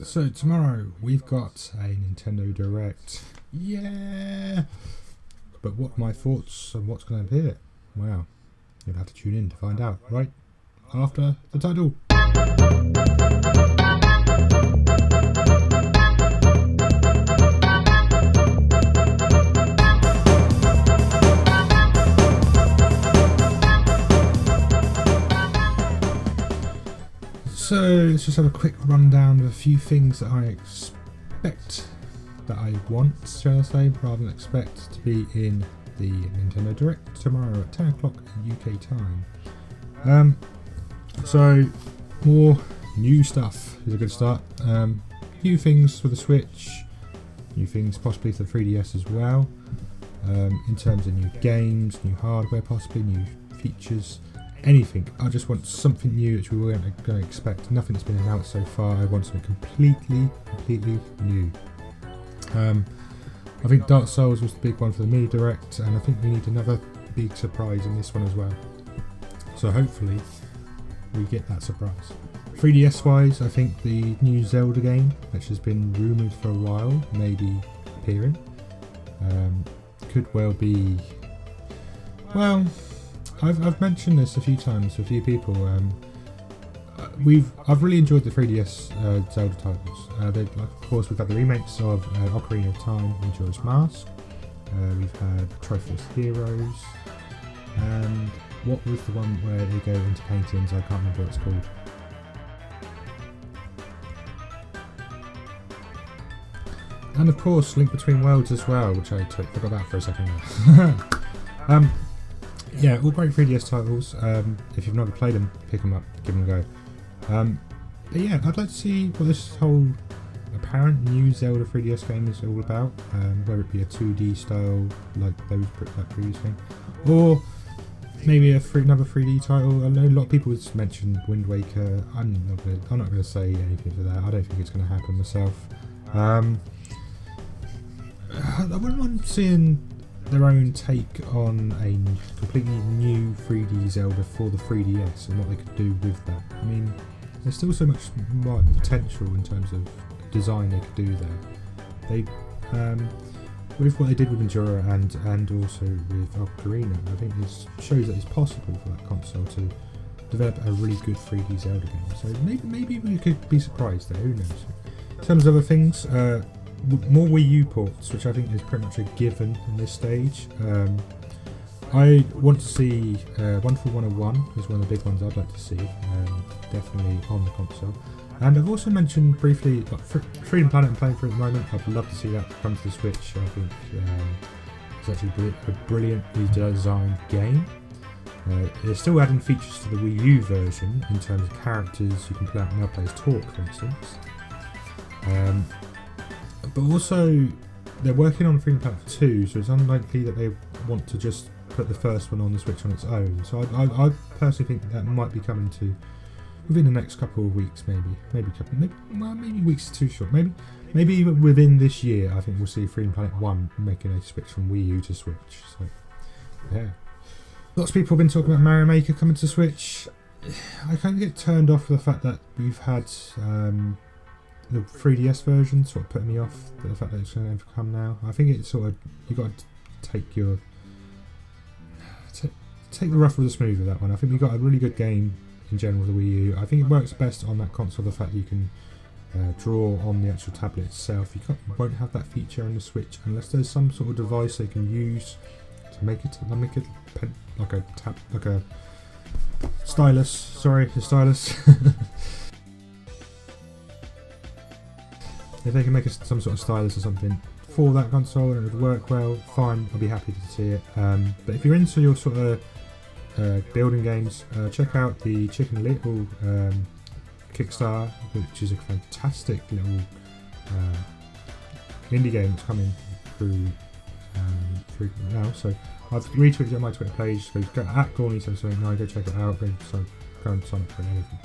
So tomorrow we've got a Nintendo Direct. Yeah! But what are my thoughts on what's going to appear? Well, you'll have to tune in to find out, right after the title. So let's just have a quick rundown of a few things that I expect, that I want, shall I say, rather than expect to be in the Nintendo Direct tomorrow at 10 o'clock UK time. So more new stuff is a good start. New things for the Switch, new things possibly for the 3DS as well. In terms of new games, new hardware, possibly new features. Anything. I just want something new which we weren't going to expect. Nothing that's been announced so far. I want something completely new. I think Dark Souls was the big one for the mini Direct, and I think we need another big surprise in this one as well. So hopefully we get that surprise. 3DS wise, I think the new Zelda game, which has been rumoured for a while, may be appearing. Could well be. Well, I've mentioned this a few times to a few people. I've really enjoyed the 3DS Zelda titles. Of course, we've had the remakes of Ocarina of Time, Majora's Mask. We've had Triforce Heroes, and what was the one where they go into paintings? I can't remember what it's called. And of course, Link Between Worlds as well, which I forgot about for a second there. Yeah, all great 3DS titles. If you've never played them, pick them up, give them a go. But yeah, I'd like to see what this whole apparent new Zelda 3DS game is all about. Whether it be a 2D style like those previous game, or maybe another 3D title. I know a lot of people have mentioned Wind Waker. I'm not going to say anything for that. I don't think it's going to happen myself. I wouldn't mind seeing their own take on a completely new 3D Zelda for the 3DS and what they could do with that. I mean, there's still so much more potential in terms of design they could do there. They, with what they did with Majora and also with Ocarina, I think this shows that it's possible for that console to develop a really good 3D Zelda game. So maybe we could be surprised there. Who knows? In terms of other things. More Wii U ports, which I think is pretty much a given in this stage. I want to see Wonderful 101 is one of the big ones I'd like to see, definitely on the console. And I've also mentioned briefly like Freedom Planet I'm playing for at the moment. I'd love to see that come to the Switch. I think it's actually a brilliantly designed game. They're still adding features to the Wii U version in terms of characters you can play out now players talk, for instance. But also, they're working on Freedom Planet 2, so it's unlikely that they want to just put the first one on the Switch on its own. So I personally think that might be coming to within the next couple of weeks, maybe weeks is too short. Maybe even within this year, I think we'll see Freedom Planet 1 making a switch from Wii U to Switch. So yeah, lots of people have been talking about Mario Maker coming to Switch. I kind of get turned off with the fact that we've had. The 3DS version sort of putting me off the fact that it's going to come now. I think it's sort of you got to take the rough with the smooth with that one. I think we got a really good game in general with the Wii U. I think it works best on that console. The fact that you can draw on the actual tablet itself. You won't have that feature on the Switch unless there's some sort of device they can use to make it like a stylus. Sorry, a stylus. If they can make some sort of stylus or something for that console and it would work well, fine, I'll be happy to see it. But if you're into your sort of building games, check out the Chicken Little Kickstarter, which is a fantastic little indie game that's coming through now. So I've retweeted it on my Twitter page, so go at Gorney779, go check it out, go and sign up for anything.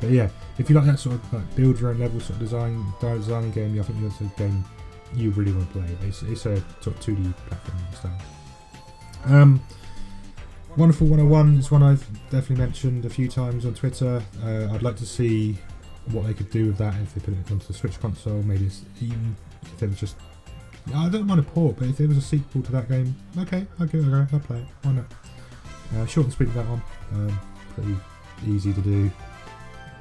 But yeah, if you like that sort of like build your own level sort of designing game, I think that's a game you really want to play. It's a sort of 2D platforming style. Wonderful 101 is one I've definitely mentioned a few times on Twitter. I'd like to see what they could do with that if they put it onto the Switch console. Maybe it's even if there was just, I don't mind a port, but if there was a sequel to that game, okay, I'll give it a go. I'll play it. Why not? Short and sweet with that one. Pretty easy to do.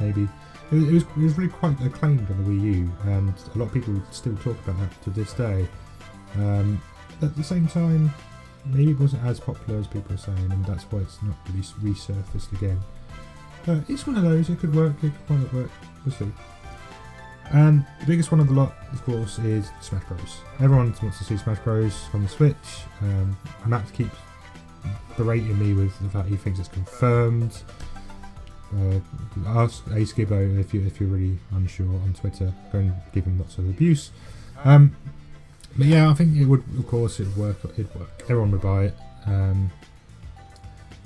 Maybe it was really quite acclaimed on the Wii U, and a lot of people still talk about that to this day. At the same time, maybe it wasn't as popular as people are saying, and that's why it's not really resurfaced again. But it's one of those. It could work. It could not work. We'll see. And the biggest one of the lot, of course, is Smash Bros. Everyone wants to see Smash Bros on the Switch. Matt keeps berating me with the fact he thinks it's confirmed. Ask Askibbo if you're really unsure on Twitter. Go and give him lots of abuse. But yeah, I think it would. Of course, it'd work. Everyone would buy it.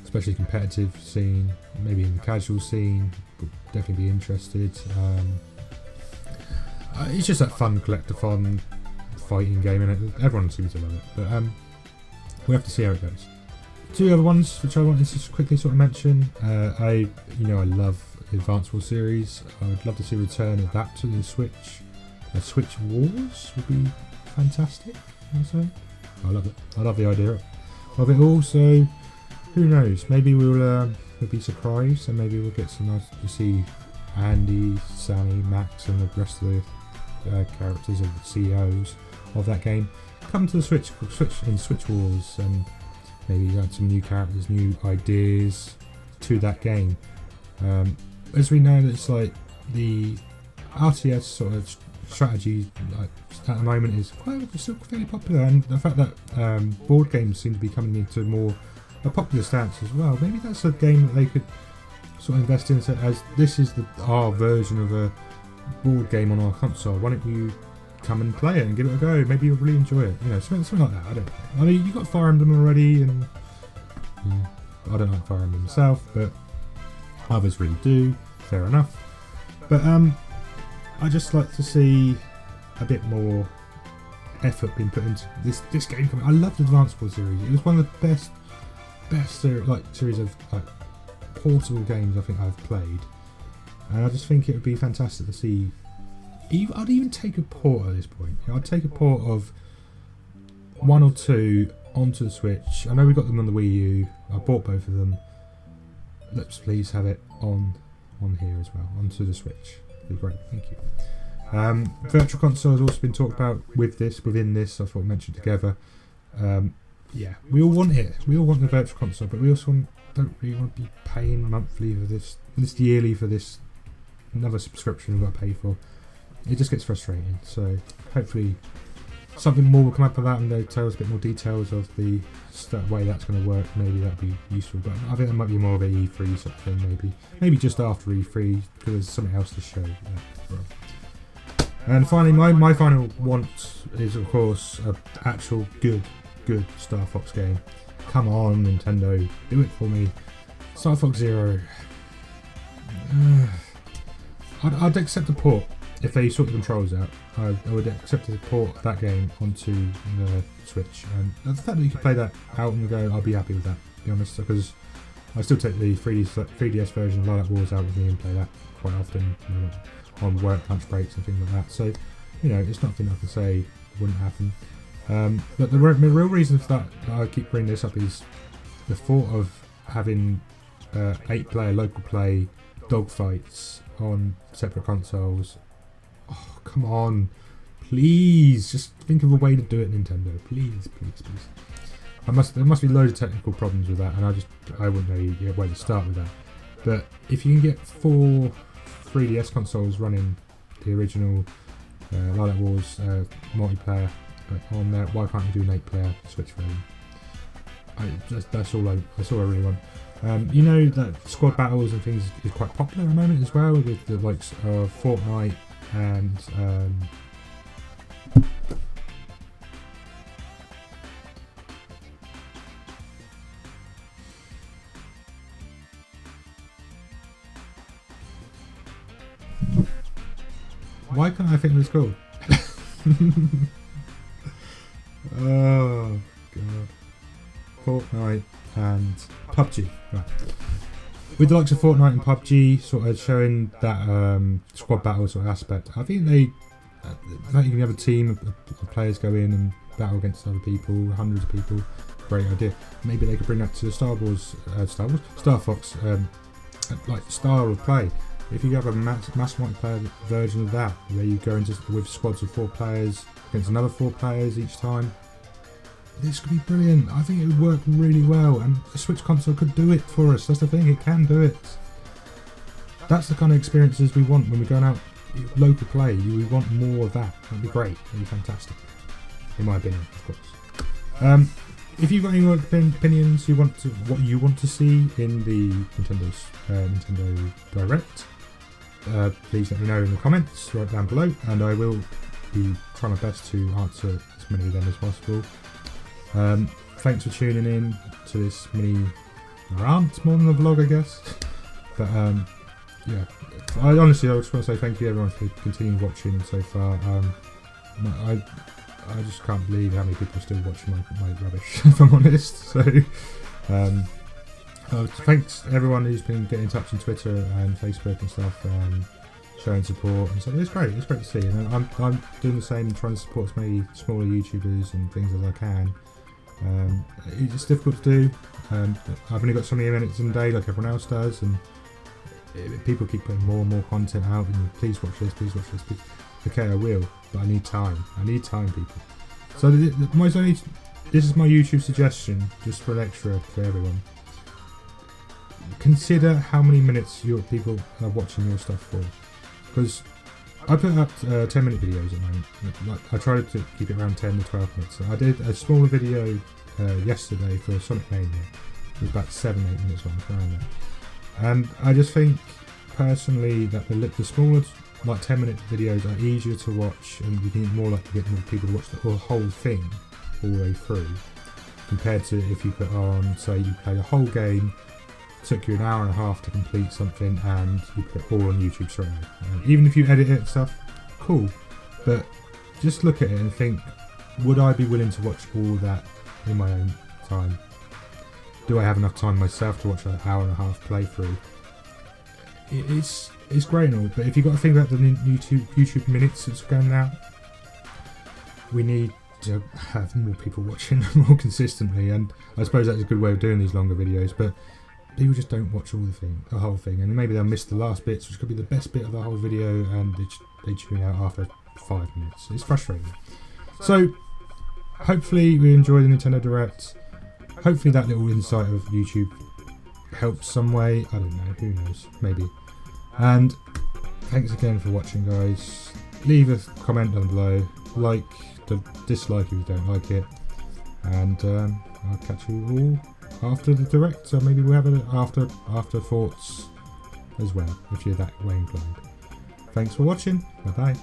Especially competitive scene, maybe in the casual scene, would definitely be interested. It's just that fun collectathon fighting game, and everyone seems to love it. But we have to see how it goes. Two other ones which I wanted to quickly sort of mention. I love the Advance Wars series. I would love to see a return of that to the Switch. Switch Wars would be fantastic. I love it. I love the idea of it. Also, who knows? Maybe we'll be surprised, and maybe we'll get some nice to see Andy, Sammy, Max, and the rest of the characters of the CEOs of that game come to the Switch in Switch Wars, and maybe add some new characters, new ideas to that game. As we know, it's like the RTS sort of strategy at the moment is still fairly popular, and the fact that board games seem to be coming into more a popular stance as well. Maybe that's a game that they could sort of invest in, as this is our version of a board game on our console. Why don't you come and play it and give it a go? Maybe you'll really enjoy it. Something like that. I don't know. I mean, you got Fire Emblem already, and I don't like Fire Emblem myself, but others really do. Fair enough. But I just like to see a bit more effort being put into this game. I love the Advance Wars series. It was one of the best series of portable games I think I've played, and I just think it would be fantastic to see. I'd even take a port at this point. I'd take a port of one or two onto the Switch. I know we got them on the Wii U. I bought both of them. Let's please have it on here as well, onto the Switch. It'd be great. Thank you. Virtual Console has also been talked about within this. I thought I'd mention together. Yeah, we all want it. We all want the Virtual Console, but we also don't really want to be paying monthly for this yearly for this another subscription we've got to pay for. It just gets frustrating. So hopefully something more will come up of that, and they'll tell us a bit more details of the way that's going to work. Maybe that'd be useful. But I think it might be more of a E3 sort of thing. Maybe just after E3, because there's something else to show. And finally, my final want is, of course, an actual good Star Fox game. Come on, Nintendo, do it for me. Star Fox Zero. I'd accept a port if they sort the controls out. I would accept a port of that game onto the Switch, and the fact that you can play that out on the go, I'll be happy with that, to be honest, because I still take the 3DS version of Lilac Wars out with me and play that quite often, on work lunch breaks and things like that. So, it's nothing I can say wouldn't happen. But the real reason for that I keep bringing this up is the thought of having 8-player local play dogfights on separate consoles. Oh, come on. Please, just think of a way to do it, Nintendo. Please. There must be loads of technical problems with that, and I wouldn't know where to start with that. But if you can get 4 3DS consoles running the original Lilac Wars multiplayer on there, why can't you do an 8-player Switch version? That's all I really want. That squad battles and things is quite popular at the moment as well, with the likes of Fortnite and why can't I think of it's called? Oh god. Fortnite and PUBG. Right. with the likes of Fortnite and PUBG sort of showing that squad battle sort of aspect, I think you can have a team of players go in and battle against other people, hundreds of people. Great idea. Maybe they could bring that to the Star Fox like style of play. If you have a mass multiplayer version of that, where you go into with squads of 4 players against another 4 players each time, this could be brilliant. I think it would work really well, and the Switch console could do it for us. That's the thing, it can do it. That's the kind of experiences we want when we're going out local play. We want more of that. That'd be great. That'd be fantastic, in my opinion, of course. If you've got any more opinions, what you want to see in the Nintendo Direct, please let me know in the comments right down below, and I will be trying my best to answer as many of them as possible. Thanks for tuning in to this mini rant, more than a vlog, I guess. But yeah, I just want to say thank you everyone for continuing watching so far. I just can't believe how many people are still watching my rubbish, if I'm honest. So thanks everyone who's been getting in touch on Twitter and Facebook and stuff, showing support and so it's great to see, and I'm doing the same, trying to support as many smaller YouTubers and things as I can. It's difficult to do. I've only got so many minutes in a day like everyone else does, and people keep putting more and more content out, and please watch this, please. Okay, I will, but I need time, people. So this is my YouTube suggestion, just for an extra for everyone. Consider how many minutes your people are watching your stuff for, because I put up 10-minute videos at the moment. Like, I try to keep it around 10 to 12 minutes. So I did a smaller video yesterday for Sonic Mania. It was about 7-8 minutes long, around there. And I just think personally that the smaller, like 10-minute videos are easier to watch, and you can more likely get more people to watch the whole thing all the way through, compared to if you put on, say you play the whole game, took you an hour and a half to complete something, and you put it all on YouTube straight away. Even if you edit it and stuff, cool, but just look at it and think, would I be willing to watch all that in my own time? Do I have enough time myself to watch an hour and a half playthrough? It's great and all, but if you've got to think about the YouTube minutes that's going out, we need to have more people watching more consistently, and I suppose that's a good way of doing these longer videos, but people just don't watch the whole thing, and maybe they'll miss the last bits, which could be the best bit of the whole video, and they tune out after 5 minutes. It's frustrating. So hopefully you enjoy the Nintendo Direct. Hopefully that little insight of YouTube helps some way. I don't know, who knows, maybe. And thanks again for watching, guys. Leave a comment down below, like, dislike if you don't like it, and I'll catch you all after the Direct, so maybe we'll have it after thoughts as well, if you're that way inclined. Thanks for watching, bye bye.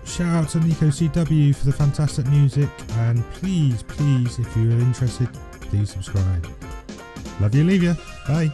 Shout out to Nico CW for the fantastic music, and please, if you're interested, please subscribe. Love you, leave you. Bye.